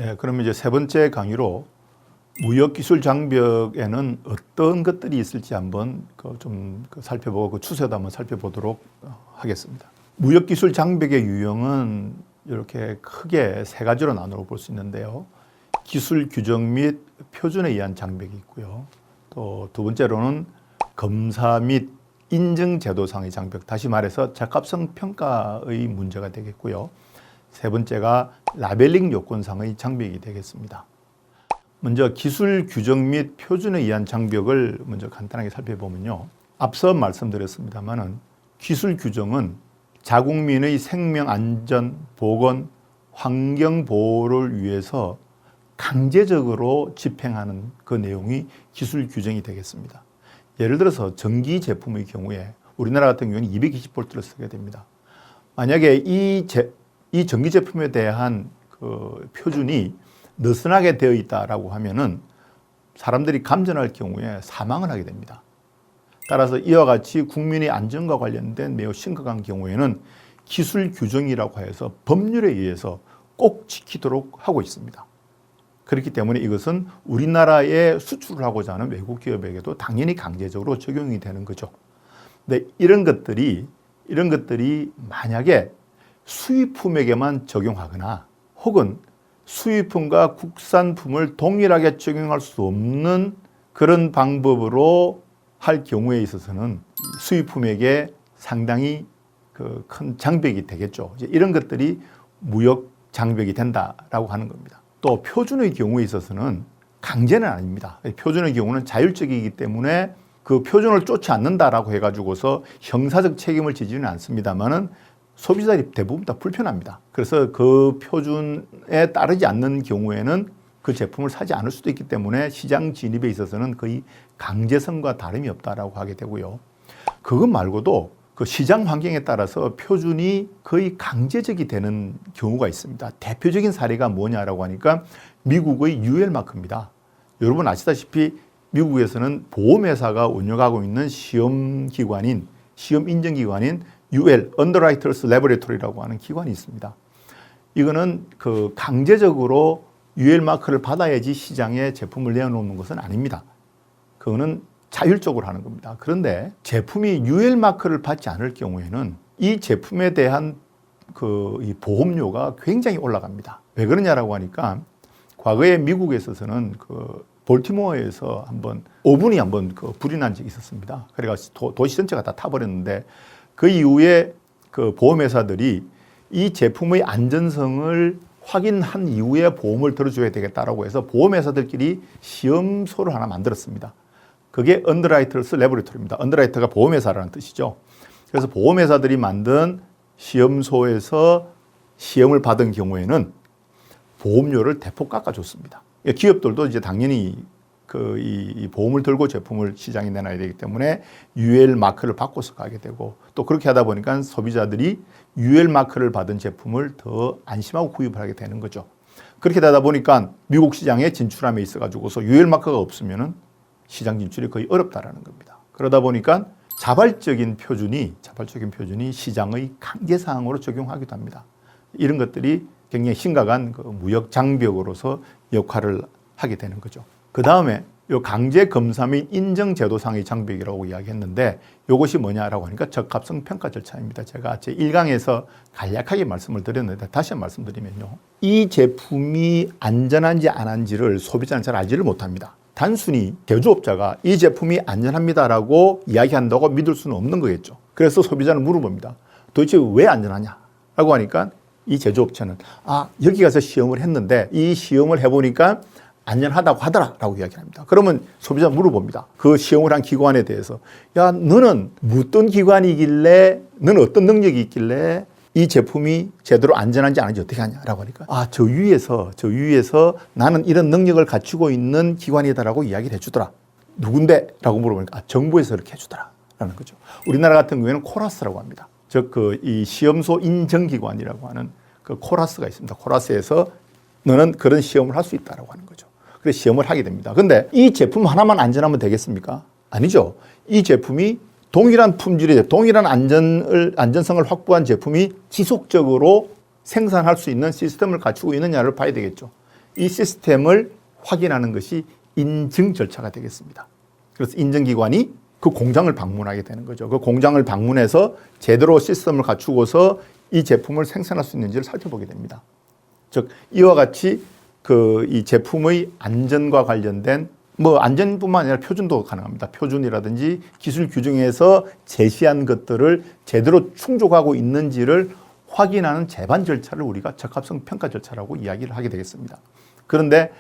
네, 그러면 이제 세 번째 강의로 무역기술 장벽에는 어떤 것들이 있을지 한번 좀 살펴보고 그 추세도 한번 살펴보도록 하겠습니다. 무역기술 장벽의 유형은 이렇게 크게 세 가지로 나누어 볼 수 있는데요. 기술 규정 및 표준에 의한 장벽이 있고요. 또 두 번째로는 검사 및 인증 제도상의 장벽, 다시 말해서 적합성 평가의 문제가 되겠고요. 세 번째가 라벨링 요건상의 장벽이 되겠습니다. 먼저 기술 규정 및 표준에 의한 장벽을 먼저 간단하게 살펴보면요. 앞서 말씀드렸습니다만은 기술 규정은 자국민의 생명 안전, 보건, 환경 보호를 위해서 강제적으로 집행하는 그 내용이 기술 규정이 되겠습니다. 예를 들어서 전기 제품의 경우에 우리나라 같은 경우에는 220V를 쓰게 됩니다. 만약에 이 전기 제품에 대한 그 표준이 느슨하게 되어 있다라고 하면은 사람들이 감전할 경우에 사망을 하게 됩니다. 따라서 이와 같이 국민의 안전과 관련된 매우 심각한 경우에는 기술 규정이라고 해서 법률에 의해서 꼭 지키도록 하고 있습니다. 그렇기 때문에 이것은 우리나라에 수출을 하고자 하는 외국 기업에게도 당연히 강제적으로 적용이 되는 거죠. 근데 이런 것들이 만약에 수입품에게만 적용하거나 혹은 수입품과 국산품을 동일하게 적용할 수 없는 그런 방법으로 할 경우에 있어서는 수입품에게 상당히 큰 장벽이 되겠죠. 이제 이런 것들이 무역 장벽이 된다라고 하는 겁니다. 또 표준의 경우에 있어서는 강제는 아닙니다. 표준의 경우는 자율적이기 때문에 그 표준을 쫓지 않는다라고 해가지고서 형사적 책임을 지지는 않습니다만은 소비자들이 대부분 다 불편합니다. 그래서 그 표준에 따르지 않는 경우에는 그 제품을 사지 않을 수도 있기 때문에 시장 진입에 있어서는 거의 강제성과 다름이 없다라고 하게 되고요. 그것 말고도 그 시장 환경에 따라서 표준이 거의 강제적이 되는 경우가 있습니다. 대표적인 사례가 뭐냐라고 하니까 미국의 UL 마크입니다. 여러분 아시다시피 미국에서는 보험회사가 운영하고 있는 시험 인증기관인 UL, Underwriters Laboratory라고 하는 기관이 있습니다. 이거는 그 강제적으로 UL 마크를 받아야지 시장에 제품을 내놓는 것은 아닙니다. 그거는 자율적으로 하는 겁니다. 그런데 제품이 UL 마크를 받지 않을 경우에는 이 제품에 대한 이 보험료가 굉장히 올라갑니다. 왜 그러냐라고 하니까 과거에 미국에 있어서는 볼티모어에서 오븐이 불이 난 적이 있었습니다. 그래가지고 도시 전체가 다 타버렸는데 그 이후에 그 보험회사들이 이 제품의 안전성을 확인한 이후에 보험을 들어줘야 되겠다라고 해서 보험회사들끼리 시험소를 하나 만들었습니다. 그게 언더라이터스 레버리토리입니다. 언더라이터가 보험회사라는 뜻이죠. 그래서 보험회사들이 만든 시험소에서 시험을 받은 경우에는 보험료를 대폭 깎아줬습니다. 기업들도 이제 당연히 이 보험을 들고 제품을 시장에 내놔야 되기 때문에 UL 마크를 받고서 가게 되고 또 그렇게 하다 보니까 소비자들이 UL 마크를 받은 제품을 더 안심하고 구입을 하게 되는 거죠. 그렇게 되다 보니까 미국 시장에 진출함에 있어가지고서 UL 마크가 없으면은 시장 진출이 거의 어렵다라는 겁니다. 그러다 보니까 자발적인 표준이 시장의 강제사항으로 적용하기도 합니다. 이런 것들이 굉장히 심각한 무역 장벽으로서 역할을 하게 되는 거죠. 그 다음에 요 강제 검사 및 인정 제도상의 장벽이라고 이야기했는데 이것이 뭐냐라고 하니까 적합성 평가 절차입니다. 제가 제 1강에서 간략하게 말씀을 드렸는데 다시 한번 말씀드리면요. 이 제품이 안전한지 안 한지를 소비자는 잘 알지를 못합니다. 단순히 제조업자가 이 제품이 안전합니다라고 이야기한다고 믿을 수는 없는 거겠죠. 그래서 소비자는 물어봅니다. 도대체 왜 안전하냐라고 하니까 이 제조업체는 여기 가서 시험을 했는데 이 시험을 해보니까 안전하다고 하더라라고 이야기합니다. 그러면 소비자는 물어봅니다. 그 시험을 한 기관에 대해서 너는 어떤 기관이길래 너는 어떤 능력이 있길래 이 제품이 제대로 안전한지 아닌지 어떻게 하냐라고 하니까 저 위에서 나는 이런 능력을 갖추고 있는 기관이다라고 이야기를 해주더라. 누군데? 라고 물어보니까 정부에서 이렇게 해주더라라는 거죠. 우리나라 같은 경우에는 코라스라고 합니다. 즉 이 시험소 인정기관이라고 하는 그 코라스가 있습니다. 코라스에서 너는 그런 시험을 할 수 있다라고 하는 거죠. 그래서 시험을 하게 됩니다. 근데 이 제품 하나만 안전하면 되겠습니까? 아니죠. 이 제품이 동일한 품질의 동일한 안전성을 확보한 제품이 지속적으로 생산할 수 있는 시스템을 갖추고 있느냐를 봐야 되겠죠. 이 시스템을 확인하는 것이 인증 절차가 되겠습니다. 그래서 인증기관이 그 공장을 방문하게 되는 거죠. 그 공장을 방문해서 제대로 시스템을 갖추고서 이 제품을 생산할 수 있는지를 살펴보게 됩니다. 즉 이와 같이 이 제품의 안전과 관련된 안전뿐만 아니라 표준도 가능합니다. 표준이라든지 기술 규정에서 제시한 것들을 제대로 충족하고 있는지를 확인하는 재반 절차를 우리가 적합성 평가 절차라고 이야기를 하게 되겠습니다. 그런데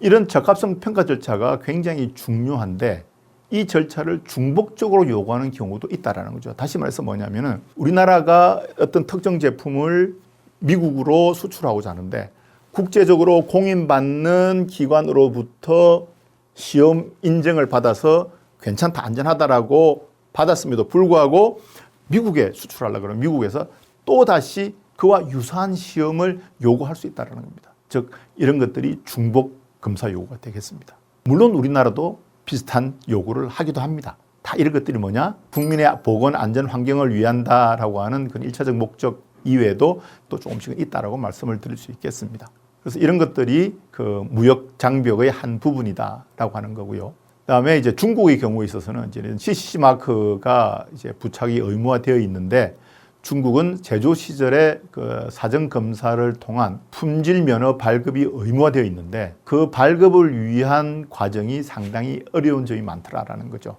이런 적합성 평가 절차가 굉장히 중요한데 이 절차를 중복적으로 요구하는 경우도 있다라는 거죠. 다시 말해서 뭐냐면은 우리나라가 어떤 특정 제품을 미국으로 수출하고자 하는데 국제적으로 공인받는 기관으로부터 시험 인증을 받아서 괜찮다, 안전하다라고 받았음에도 불구하고 미국에 수출하려고 그러면 미국에서 또다시 그와 유사한 시험을 요구할 수 있다는 겁니다. 즉 이런 것들이 중복 검사 요구가 되겠습니다. 물론 우리나라도 비슷한 요구를 하기도 합니다. 다 이런 것들이 뭐냐? 국민의 보건 안전 환경을 위한다라고 하는 그런 1차적 목적 이외에도 또 조금씩은 있다라고 말씀을 드릴 수 있겠습니다. 그래서 이런 것들이 그 무역 장벽의 한 부분이다라고 하는 거고요. 그다음에 이제 중국의 경우에 있어서는 이제 CCC 마크가 이제 부착이 의무화되어 있는데 중국은 제조 시절에 그 사전 검사를 통한 품질 면허 발급이 의무화되어 있는데 그 발급을 위한 과정이 상당히 어려운 점이 많더라라는 거죠.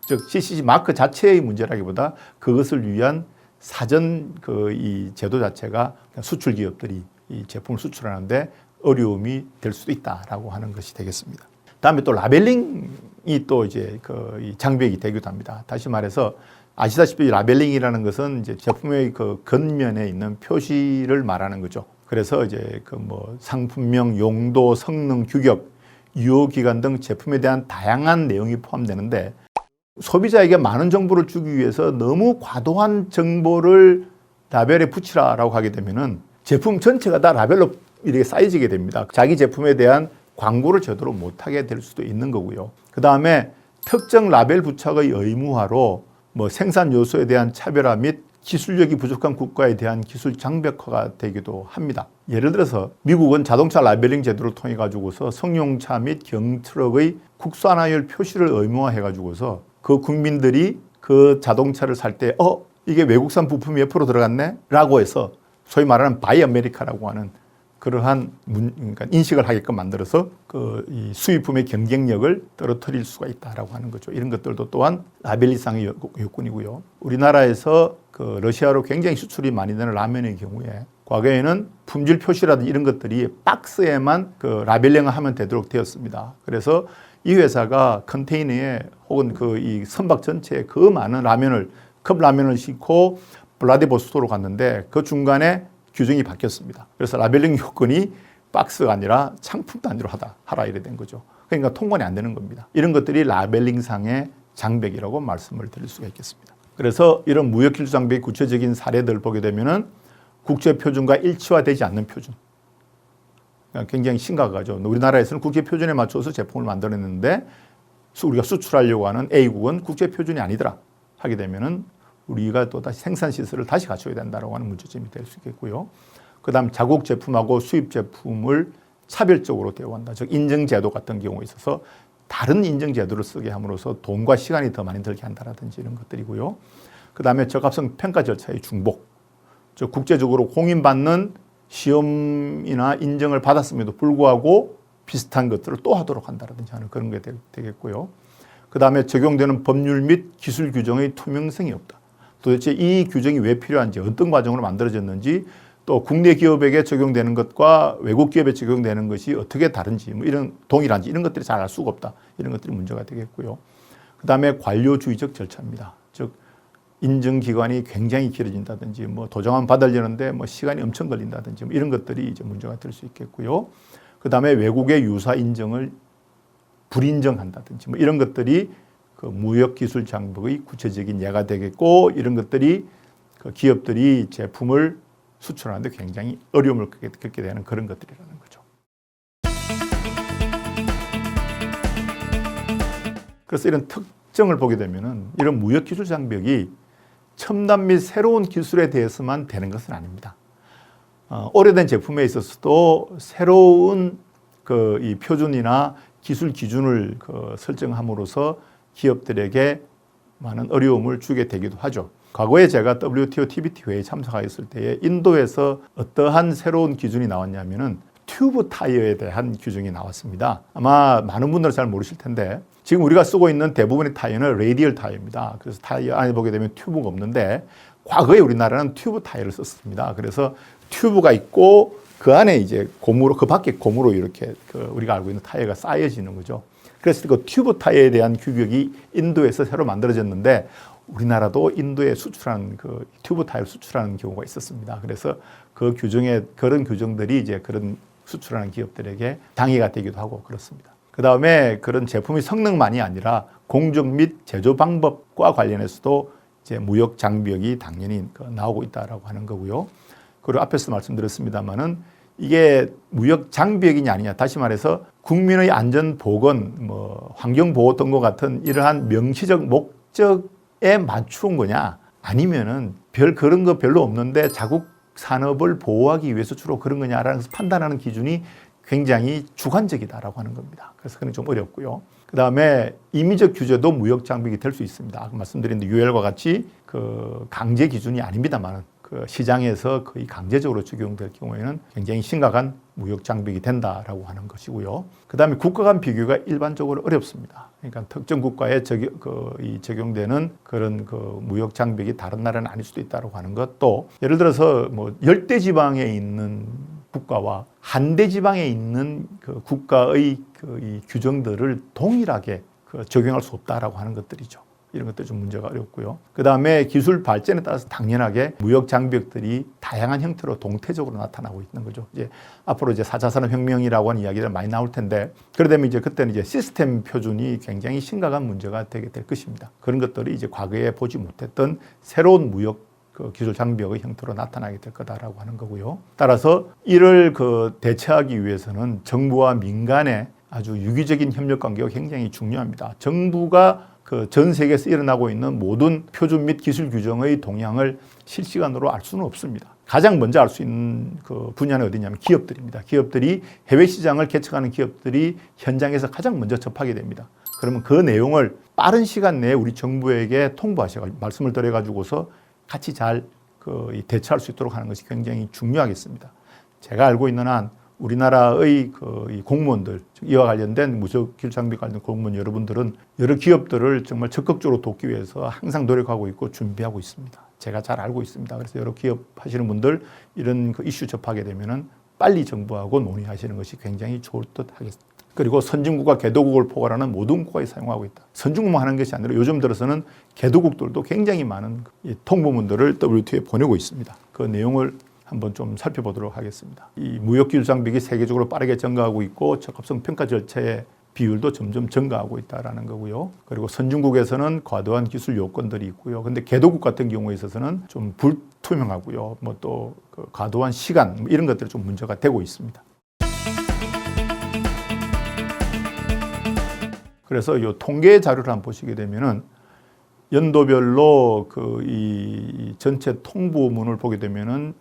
즉 CCC 마크 자체의 문제라기보다 그것을 위한 사전 이 제도 자체가 수출 기업들이 이 제품을 수출하는데 어려움이 될 수도 있다라고 하는 것이 되겠습니다. 다음에 또 라벨링이 또 이제 이 장벽이 되기도 합니다. 다시 말해서 아시다시피 라벨링이라는 것은 이제 제품의 그 겉면에 있는 표시를 말하는 거죠. 그래서 이제 상품명, 용도, 성능, 규격, 유효기간 등 제품에 대한 다양한 내용이 포함되는데 소비자에게 많은 정보를 주기 위해서 너무 과도한 정보를 라벨에 붙이라라고 하게 되면은 제품 전체가 다 라벨로 이렇게 쌓여지게 됩니다. 자기 제품에 대한 광고를 제대로 못하게 될 수도 있는 거고요. 그 다음에 특정 라벨 부착의 의무화로 생산 요소에 대한 차별화 및 기술력이 부족한 국가에 대한 기술 장벽화가 되기도 합니다. 예를 들어서 미국은 자동차 라벨링 제도를 통해 가지고서 성용차 및 경트럭의 국산화율 표시를 의무화해 가지고서 그 국민들이 그 자동차를 살 때 이게 외국산 부품이 옆으로 들어갔네? 라고 해서 소위 말하는 바이 아메리카라고 하는 그러한 그러니까 인식을 하게끔 만들어서 이 수입품의 경쟁력을 떨어뜨릴 수가 있다라고 하는 거죠. 이런 것들도 또한 라벨리상의 요건이고요. 우리나라에서 러시아로 굉장히 수출이 많이 되는 라면의 경우에 과거에는 품질 표시라든지 이런 것들이 박스에만 라벨링을 하면 되도록 되었습니다. 그래서 이 회사가 컨테이너에 혹은 이 선박 전체에 그 많은 컵라면을 싣고 블라디보스토크로 갔는데 그 중간에 규정이 바뀌었습니다. 그래서 라벨링 요건이 박스가 아니라 창품 단위로 하라 이래 된 거죠. 그러니까 통관이 안 되는 겁니다. 이런 것들이 라벨링상의 장벽이라고 말씀을 드릴 수가 있겠습니다. 그래서 이런 무역기술 장벽의 구체적인 사례들을 보게 되면은 국제표준과 일치화되지 않는 표준. 굉장히 심각하죠. 우리나라에서는 국제표준에 맞춰서 제품을 만들었는데 우리가 수출하려고 하는 A국은 국제표준이 아니더라 하게 되면은 우리가 또 다시 생산 시설을 다시 갖춰야 된다라고 하는 문제점이 될 수 있겠고요. 그다음 자국 제품하고 수입 제품을 차별적으로 대우한다. 즉 인증 제도 같은 경우에 있어서 다른 인증 제도를 쓰게 함으로써 돈과 시간이 더 많이 들게 한다라든지 이런 것들이고요. 그다음에 적합성 평가 절차의 중복. 즉 국제적으로 공인받는 시험이나 인증을 받았음에도 불구하고 비슷한 것들을 또 하도록 한다라든지 하는 그런 게 되겠고요. 그다음에 적용되는 법률 및 기술 규정의 투명성이 없다. 도대체 이 규정이 왜 필요한지, 어떤 과정으로 만들어졌는지, 또 국내 기업에게 적용되는 것과 외국 기업에 적용되는 것이 어떻게 다른지, 이런 동일한지 이런 것들이 잘 알 수가 없다. 이런 것들이 문제가 되겠고요. 그다음에 관료주의적 절차입니다. 즉 인증기관이 굉장히 길어진다든지, 도장만 받으려는데 시간이 엄청 걸린다든지 이런 것들이 이제 문제가 될 수 있겠고요. 그다음에 외국의 유사 인증을 불인정한다든지 이런 것들이 무역기술 장벽의 구체적인 예가 되겠고, 이런 것들이 기업들이 제품을 수출하는데 굉장히 어려움을 겪게 되는 그런 것들이라는 거죠. 그래서 이런 특징을 보게 되면은 이런 무역기술 장벽이 첨단 및 새로운 기술에 대해서만 되는 것은 아닙니다. 오래된 제품에 있어서도 새로운 이 표준이나 기술 기준을 설정함으로써 기업들에게 많은 어려움을 주게 되기도 하죠. 과거에 제가 WTO TBT 회의에 참석하였을 때에 인도에서 어떠한 새로운 기준이 나왔냐면은 튜브 타이어에 대한 규정이 나왔습니다. 아마 많은 분들은 잘 모르실 텐데 지금 우리가 쓰고 있는 대부분의 타이어는 레디얼 타이어입니다. 그래서 타이어 안에 보게 되면 튜브가 없는데 과거에 우리나라는 튜브 타이어를 썼습니다. 그래서 튜브가 있고 그 안에 이제 고무로, 그 밖에 고무로 이렇게 우리가 알고 있는 타이어가 쌓여지는 거죠. 그래서 그 튜브 타이어에 대한 규격이 인도에서 새로 만들어졌는데 우리나라도 인도에 수출하는 튜브 타이어를 수출하는 경우가 있었습니다. 그래서 그 규정에 그런 규정들이 이제 그런 수출하는 기업들에게 당해가 되기도 하고 그렇습니다. 그 다음에 그런 제품의 성능만이 아니라 공정 및 제조 방법과 관련해서도 이제 무역 장벽이 당연히 나오고 있다라고 하는 거고요. 그리고 앞에서 말씀드렸습니다만은 이게 무역 장벽이냐 아니냐, 다시 말해서 국민의 안전 보건, 환경 보호 등과 같은 이러한 명시적 목적에 맞춘 거냐, 아니면은 그런 거 별로 없는데 자국 산업을 보호하기 위해서 주로 그런 거냐라는 것을 판단하는 기준이 굉장히 주관적이다라고 하는 겁니다. 그래서 그건 좀 어렵고요. 그 다음에 임의적 규제도 무역 장벽이 될 수 있습니다. 아까 말씀드린 UL과 같이 강제 기준이 아닙니다만 시장에서 거의 강제적으로 적용될 경우에는 굉장히 심각한 무역 장벽이 된다라고 하는 것이고요. 그 다음에 국가 간 비교가 일반적으로 어렵습니다. 그러니까 특정 국가에 적용되는 그런 무역 장벽이 다른 나라는 아닐 수도 있다고 하는 것도, 예를 들어서 열대 지방에 있는 국가와 한대 지방에 있는 국가의 이 규정들을 동일하게 적용할 수 없다라고 하는 것들이죠. 이런 것들이 좀 문제가 어렵고요. 그 다음에 기술 발전에 따라서 당연하게 무역 장벽들이 다양한 형태로 동태적으로 나타나고 있는 거죠. 이제 앞으로 이제 4차 산업혁명이라고 하는 이야기들 많이 나올 텐데, 그러다면 이제 그때는 이제 시스템 표준이 굉장히 심각한 문제가 되게 될 것입니다. 그런 것들이 이제 과거에 보지 못했던 새로운 무역 기술 장벽의 형태로 나타나게 될 거다라고 하는 거고요. 따라서 이를 대처하기 위해서는 정부와 민간의 아주 유기적인 협력 관계가 굉장히 중요합니다. 정부가 전 세계에서 일어나고 있는 모든 표준 및 기술 규정의 동향을 실시간으로 알 수는 없습니다. 가장 먼저 알 수 있는 분야는 어디냐면 기업들입니다. 기업들이 해외 시장을 개척하는 기업들이 현장에서 가장 먼저 접하게 됩니다. 그러면 그 내용을 빠른 시간 내에 우리 정부에게 통보하셔가지고 말씀을 드려가지고서 같이 잘 대처할 수 있도록 하는 것이 굉장히 중요하겠습니다. 제가 알고 있는 한 우리나라의 이 공무원들, 이와 관련된 무역 기술 장벽 관련 공무원 여러분들은 여러 기업들을 정말 적극적으로 돕기 위해서 항상 노력하고 있고 준비하고 있습니다. 제가 잘 알고 있습니다. 그래서 여러 기업 하시는 분들 이런 이슈 접하게 되면은 빨리 정부하고 논의하시는 것이 굉장히 좋을 듯 하겠습니다. 그리고 선진국과 개도국을 포괄하는 모든 국가에 사용하고 있다. 선진국만 하는 것이 아니라 요즘 들어서는 개도국들도 굉장히 많은 통보문들을 WTO에 보내고 있습니다. 그 내용을 한번 좀 살펴보도록 하겠습니다. 이 무역 기술 장벽이 세계적으로 빠르게 증가하고 있고 적합성 평가 절차의 비율도 점점 증가하고 있다라는 거고요. 그리고 선진국에서는 과도한 기술 요건들이 있고요. 근데 개도국 같은 경우에 있어서는 좀 불투명하고요. 또 과도한 시간 이런 것들이 좀 문제가 되고 있습니다. 그래서 이 통계 자료를 한번 보시게 되면은 연도별로 이 전체 통보문을 보게 되면은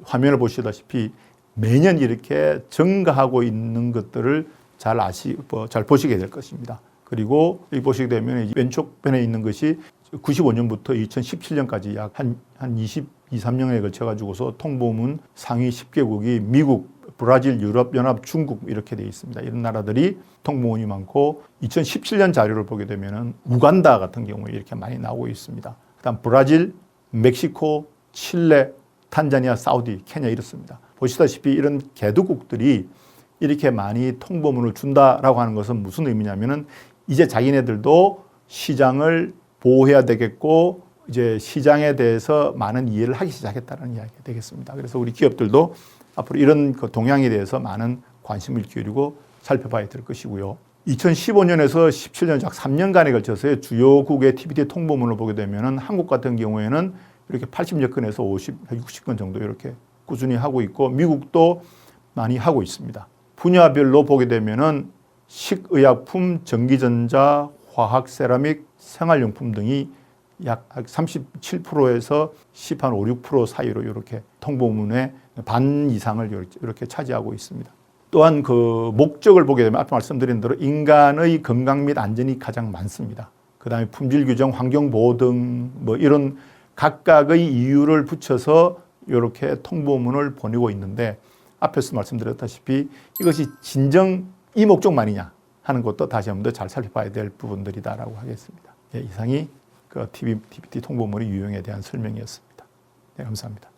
화면을 보시다시피 매년 이렇게 증가하고 있는 것들을 잘 보시게 될 것입니다. 그리고 여기 보시게 되면 왼쪽 편에 있는 것이 95년부터 2017년까지 약 한 23년에 걸쳐가지고서 통보문 상위 10개국이 미국, 브라질, 유럽연합, 중국 이렇게 되어 있습니다. 이런 나라들이 통보문이 많고 2017년 자료를 보게 되면 우간다 같은 경우에 이렇게 많이 나오고 있습니다. 그다음 브라질, 멕시코, 칠레, 탄자니아, 사우디, 케냐 이렇습니다. 보시다시피 이런 개도국들이 이렇게 많이 통보문을 준다라고 하는 것은 무슨 의미냐면은 이제 자기네들도 시장을 보호해야 되겠고 이제 시장에 대해서 많은 이해를 하기 시작했다는 이야기가 되겠습니다. 그래서 우리 기업들도 앞으로 이런 동향에 대해서 많은 관심을 기울이고 살펴봐야 될 것이고요. 2015년에서 17년 약 3년간에 걸쳐서 주요국의 TBT 통보문을 보게 되면은 한국 같은 경우에는 이렇게 80여 건에서 50, 60건 정도 이렇게 꾸준히 하고 있고 미국도 많이 하고 있습니다. 분야별로 보게 되면은 식의약품, 전기전자, 화학, 세라믹, 생활용품 등이 약 37%에서 10, 한 5, 6% 사이로 이렇게 통보문의 반 이상을 이렇게 차지하고 있습니다. 또한 그 목적을 보게 되면 앞에 말씀드린 대로 인간의 건강 및 안전이 가장 많습니다. 그 다음에 품질 규정, 환경 보호 등 뭐 이런 각각의 이유를 붙여서 이렇게 통보문을 보내고 있는데 앞에서 말씀드렸다시피 이것이 진정 이 목적만이냐 하는 것도 다시 한번 더 잘 살펴봐야 될 부분들이다라고 하겠습니다. 예, 이상이 그 TBT 통보문의 유형에 대한 설명이었습니다. 네, 감사합니다.